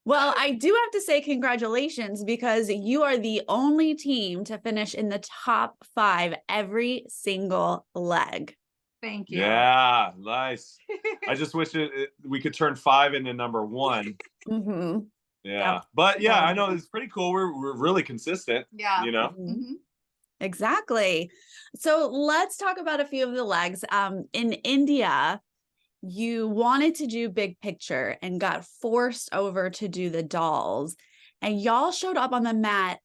Well, I do have to say congratulations because you are the only team to finish in the top 5 every single leg. Thank you. Yeah, nice. I just wish we could turn 5 into number 1. Mm-hmm. Yeah. Yep. But yeah, I know it's pretty cool. We're really consistent. Yeah. You know? Mm-hmm. Exactly. So let's talk about a few of the legs. In India, you wanted to do big picture and got forced over to do the dolls. And y'all showed up on the mat,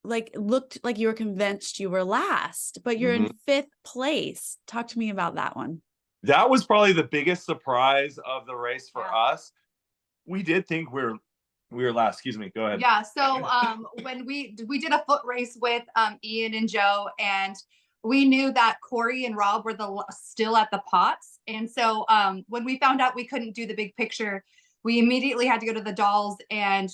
like looked like you were convinced you were last, but you're in 5th place. Talk to me about that one. That was probably the biggest surprise of the race for us. We did think we were last. Excuse me. Go ahead. Yeah. So when we did a foot race with Ian and Joe, and we knew that Corey and Rob were still at the pots. And so when we found out we couldn't do the big picture, we immediately had to go to the dolls. And,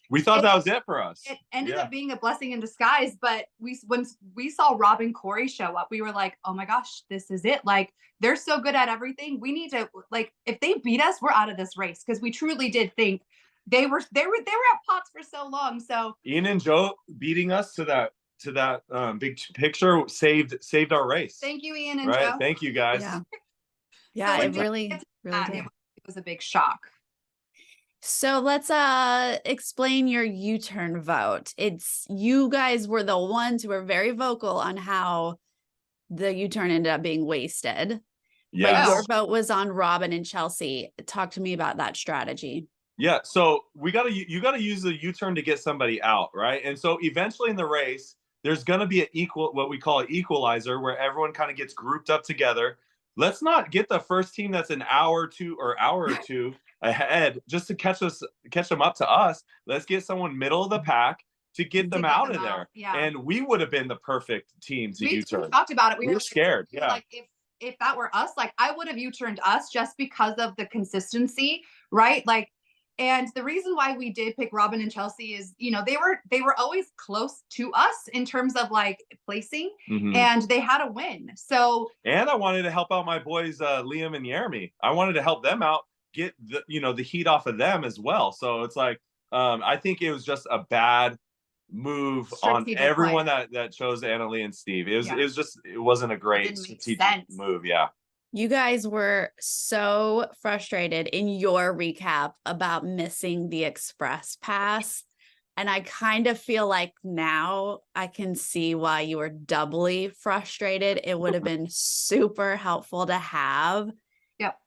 we thought that was it for us. It ended up being a blessing in disguise. But when we saw Rob and Corey show up, we were like, oh my gosh, this is it. Like, they're so good at everything. We need to, like, if they beat us, we're out of this race. Because we truly did think they were at pots for so long. So Ian and Joe beating us to that big picture saved our race. Thank you, Ian and Joe. Thank you, guys. Yeah, So it really did. It was a big shock. So let's explain your U-turn vote. It's you guys were the ones who were very vocal on how the U-turn ended up being wasted. Yes. But your vote was on Robin and Chelsea. Talk to me about that strategy. Yeah, so you got to use the U-turn to get somebody out, right? And so eventually in the race, there's going to be what we call an equalizer, where everyone kind of gets grouped up together. Let's not get the first team that's an hour or two ahead just to catch them up to us. Let's get someone middle of the pack to get them out of there. Yeah. And we would have been the perfect team to U-turn. We talked about it. We were scared. Yeah. Like if that were us, like I would have U-turned us just because of the consistency, right? Like, and the reason why we did pick Robin and Chelsea is, they were always close to us in terms of like placing, and they had a win. So, and I wanted to help out my boys, Liam and Jeremy. I wanted to help them out, get the heat off of them as well. So it's like, I think it was just a bad move strategic on everyone that chose Annalie and Steve. It wasn't a great strategic move. Yeah. You guys were so frustrated in your recap about missing the express pass. And I kind of feel like now I can see why you were doubly frustrated. It would have been super helpful to have. Yep.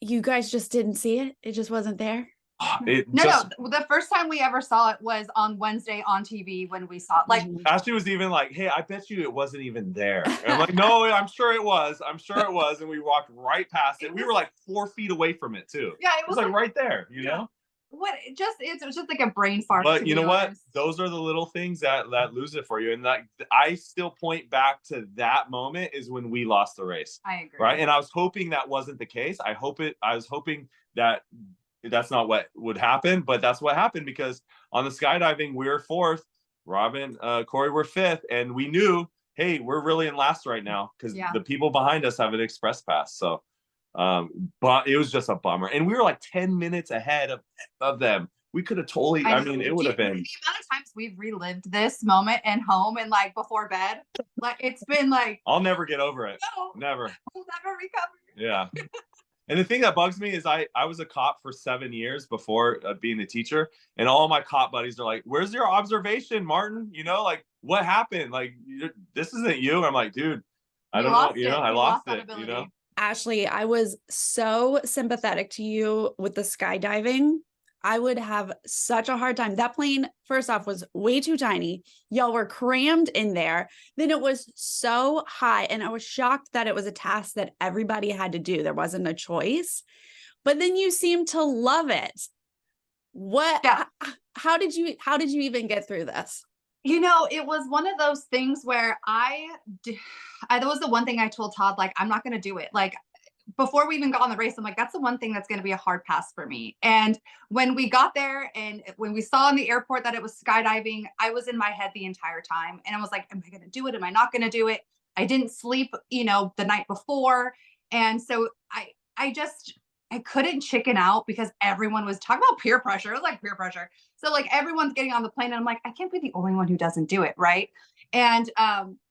You guys just didn't see it. It just wasn't there. No. The first time we ever saw it was on Wednesday on TV when we saw it. Like Ashley was even like, "Hey, I bet you it wasn't even there." And I'm like, "No, I'm sure it was. I'm sure it was." And we walked right past it. We were like 4 feet away from it too. Yeah, it was like right there. You know. What? It was just like a brain fart. But you know what? Those are the little things that lose it for you. And that I still point back to that moment is when we lost the race. I agree. Right. And I was hoping that wasn't the case. I was hoping that that's not what would happen, but that's what happened, because on the skydiving, we were 4th, Robin, Corey were 5th. And we knew, hey, we're really in last right now because the people behind us have an express pass. So, but it was just a bummer. And we were like 10 minutes ahead of them. We could have totally, it would have been. The amount of times we've relived this moment at home and like before bed, like it's been like. I'll never get over it. No, never. We'll never recover. Yeah. And the thing that bugs me is I was a cop for 7 years before being a teacher, and all my cop buddies are like, "Where's your observation, Martin? Like what happened? Like this isn't you." And I'm like, "Dude, I don't know. I lost it. Ashlie, I was so sympathetic to you with the skydiving. I would have such a hard time. That plane, first off, was way too tiny. Y'all were crammed in there. Then it was so high. And I was shocked that it was a task that everybody had to do. There wasn't a choice. But then you seemed to love it. How did you even get through this? It was one of those things where that was the one thing I told Todd, like, I'm not going to do it. Like, before we even got on the race, I'm like, that's the one thing that's going to be a hard pass for me. And when we got there and when we saw in the airport that it was skydiving, I was in my head the entire time. And I was like, am I going to do it? Am I not going to do it? I didn't sleep, the night before. And so I couldn't chicken out because everyone was talking about peer pressure. It was like peer pressure. So like everyone's getting on the plane and I'm like, I can't be the only one who doesn't do it. Right. And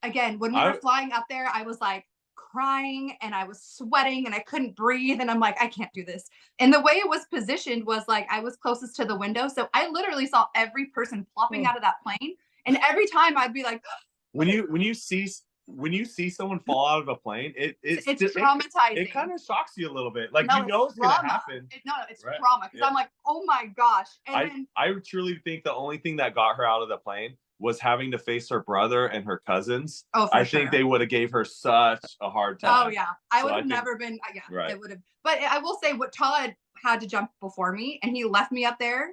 again, when we were flying up there, I was like crying and I was sweating and I couldn't breathe. And I'm like, I can't do this. And the way it was positioned was like, I was closest to the window. So I literally saw every person plopping out of that plane. And every time I'd be like, when you see someone fall out of a plane, it's traumatizing. It kind of shocks you a little bit. Like, you know, it's going to happen. It's trauma. Cause I'm like, oh my gosh. And I truly think the only thing that got her out of the plane was having to face her brother and her cousins. Oh, I think they would have gave her such a hard time. Oh yeah. I would have never been. Yeah, it would have. But I will say what Todd had to jump before me and he left me up there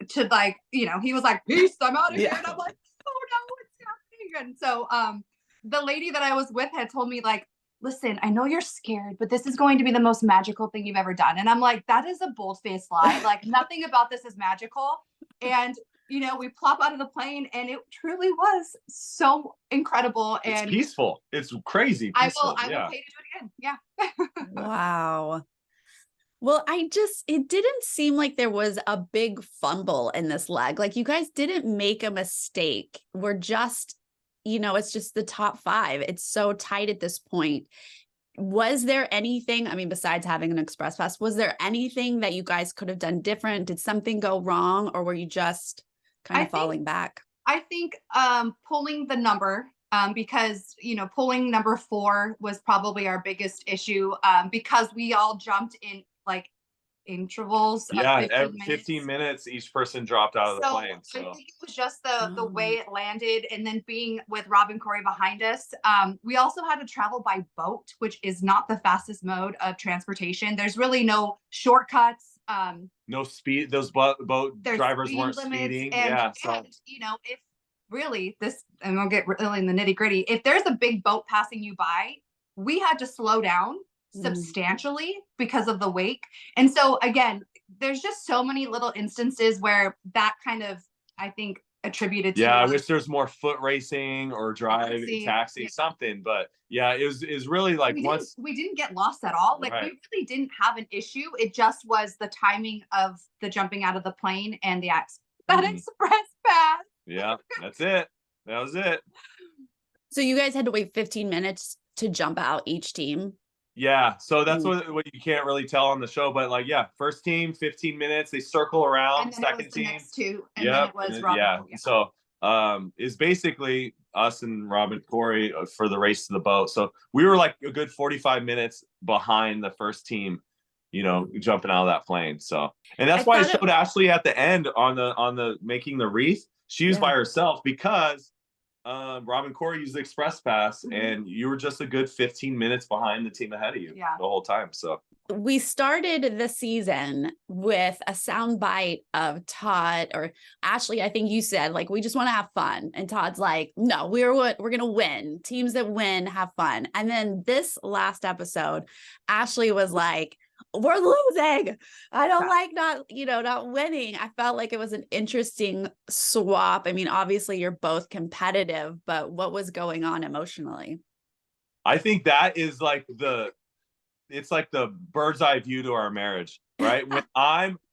to like, you know, he was like, peace, I'm out of here. And I'm like, oh no, what's happening? And so, the lady that I was with had told me like, listen, I know you're scared, but this is going to be the most magical thing you've ever done. And I'm like, that is a bold-faced lie. Like nothing about this is magical. And, you know, we plop out of the plane and it truly was so incredible. And it's peaceful. It's crazy peaceful. I will pay to do it again. Yeah. Wow. Well, it didn't seem like there was a big fumble in this leg. Like you guys didn't make a mistake. We're just, you know, it's just the top 5. It's so tight at this point. Was there anything, I mean, besides having an express pass, was there anything that you guys could have done different? Did something go wrong or were you just kind of falling back? I think pulling the number, because, you know, pulling number 4 was probably our biggest issue because we all jumped in like intervals. Yeah, every 15 minutes, each person dropped out of the plane. So I think it was just the way it landed, and then being with Rob and Corey behind us. We also had to travel by boat, which is not the fastest mode of transportation. There's really no shortcuts. No speed. Those boat drivers weren't speeding. And, you know, if really this, and we'll get really in the nitty gritty. If there's a big boat passing you by, we had to slow down substantially because of the wake. And so again, there's just so many little instances where that kind of, I think, attributed to I wish there's more foot racing or taxi something, but yeah, it was really like we didn't get lost at all. Like we really didn't have an issue. It just was the timing of the jumping out of the plane and the express pass. Yeah, that's it. That was it. So you guys had to wait 15 minutes to jump out, each team? Yeah, so that's what you can't really tell on the show, but like, first team 15 minutes, they circle around. And then second it was the team, next 2, and then it was Rob. So it's basically us and Rob and Corey for the race to the boat. So we were like a good 45 minutes behind the first team, you know, jumping out of that plane. So, and that's why I showed Ashlie at the end on the making the wreath. She was by herself because Rob and Corey used the express pass, and you were just a good 15 minutes behind the team ahead of you the whole time. So we started the season with a sound bite of Todd or Ashlie. I think you said like, we just want to have fun. And Todd's like, no, we're going to win. Teams that win have fun. And then this last episode, Ashlie was like, we're losing. I don't like not winning. I felt like it was an interesting swap. I mean, obviously you're both competitive, but what was going on emotionally? I think that is like it's like the bird's eye view to our marriage, right?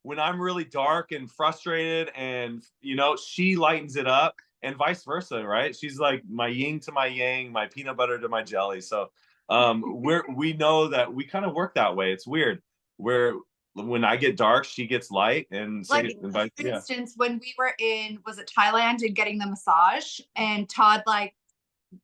when I'm really dark and frustrated, and you know, she lightens it up, and vice versa, right? She's like my yin to my yang, my peanut butter to my jelly. So we know that we kind of work that way. It's weird where when I get dark, she gets light. And for instance, when we were in, was it Thailand, and getting the massage, and Todd like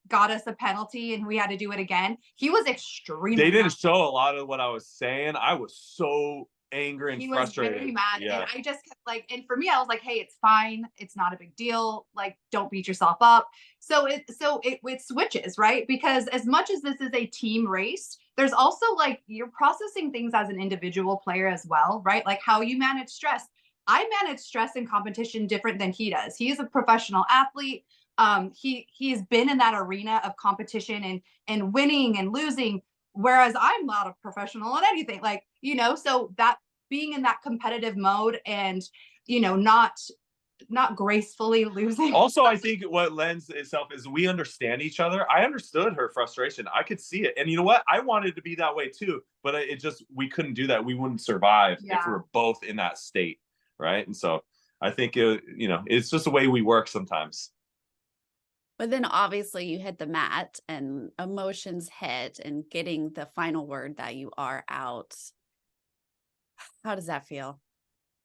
got us a penalty and we had to do it again. He was extremely They didn't show a lot of what I was saying. I was so angry and frustrated. He was very mad. And I just kept like, and for me, I was like, hey, it's fine. It's not a big deal. Like, don't beat yourself up. So it switches, right? Because as much as this is a team race, there's also like, you're processing things as an individual player as well, right? Like how you manage stress. I manage stress in competition different than he does. He is a professional athlete. He's been in that arena of competition and winning and losing, whereas I'm not a professional at anything, like, you know, so that being in that competitive mode and, you know, not not gracefully losing. Also, I think what lends itself is we understand each other. I understood her frustration. I could see it. And you know what? I wanted to be that way too, but we couldn't do that. We wouldn't survive if we were both in that state. Right. And so I think, it's just the way we work sometimes. But then obviously you hit the mat and emotions hit, and getting the final word that you are out. How does that feel?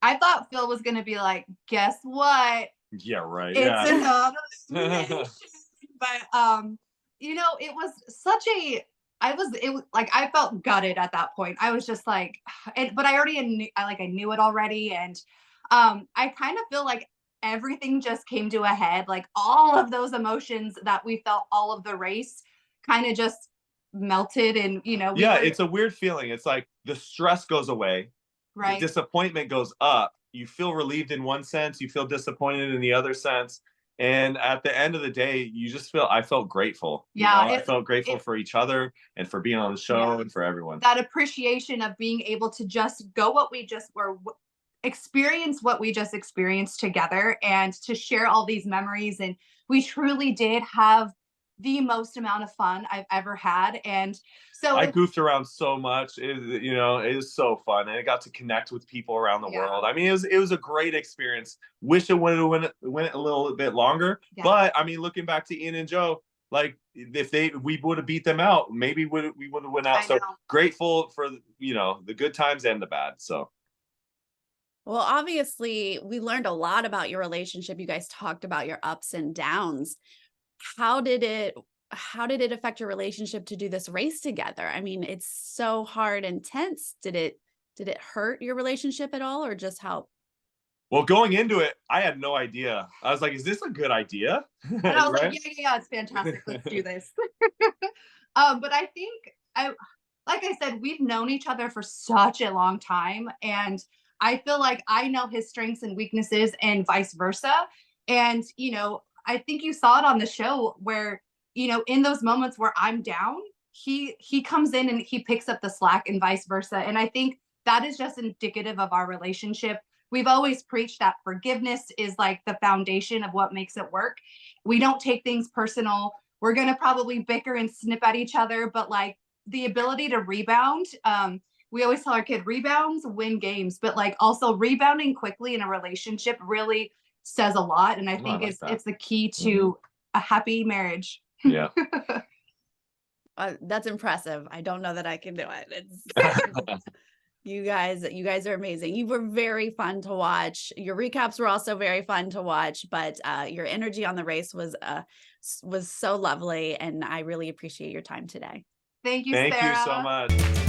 I thought Phil was going to be like, guess what? Yeah, right. It's another elimination. But, it was such I felt gutted at that point. I was just like, but I already knew, I knew it already. And I kind of feel like everything just came to a head. Like all of those emotions that we felt all of the race kind of just melted. And, it's a weird feeling. It's like the stress goes away. Right. The disappointment goes up. You feel relieved in one sense, you feel disappointed in the other sense. And at the end of the day, I felt grateful. Yeah. I felt grateful for each other and for being on the show and for everyone. That appreciation of being able to just go experience what we just experienced together, and to share all these memories. And we truly did have the most amount of fun I've ever had. And so I goofed around so much. It is so fun, and I got to connect with people around the world. I mean, it was a great experience. Wish it went a little bit longer, but I mean, looking back to Ian and Joe, like if we would have beat them out, maybe we would have went out. So grateful for the good times and the bad. So. Well, obviously, we learned a lot about your relationship. You guys talked about your ups and downs. How did it affect your relationship to do this race together? I mean, it's so hard and tense. Did it hurt your relationship at all, or just help? Well, going into it, I had no idea. I was like, is this a good idea? And I was like, yeah, it's fantastic. Let's do this. But I think like I said, we've known each other for such a long time, and I feel like I know his strengths and weaknesses and vice versa. And, I think you saw it on the show where, in those moments where I'm down, he comes in and he picks up the slack, and vice versa. And I think that is just indicative of our relationship. We've always preached that forgiveness is like the foundation of what makes it work. We don't take things personal. We're going to probably bicker and snip at each other, but like the ability to rebound, we always tell our kid rebounds win games, but like also rebounding quickly in a relationship really says a lot. And I think it's the key to a happy marriage. Yeah. That's impressive. I don't know that I can do it. You guys are amazing. You were very fun to watch. Your recaps were also very fun to watch, but your energy on the race was so lovely, and I really appreciate your time today. Thank you, Sarah. Thank you so much.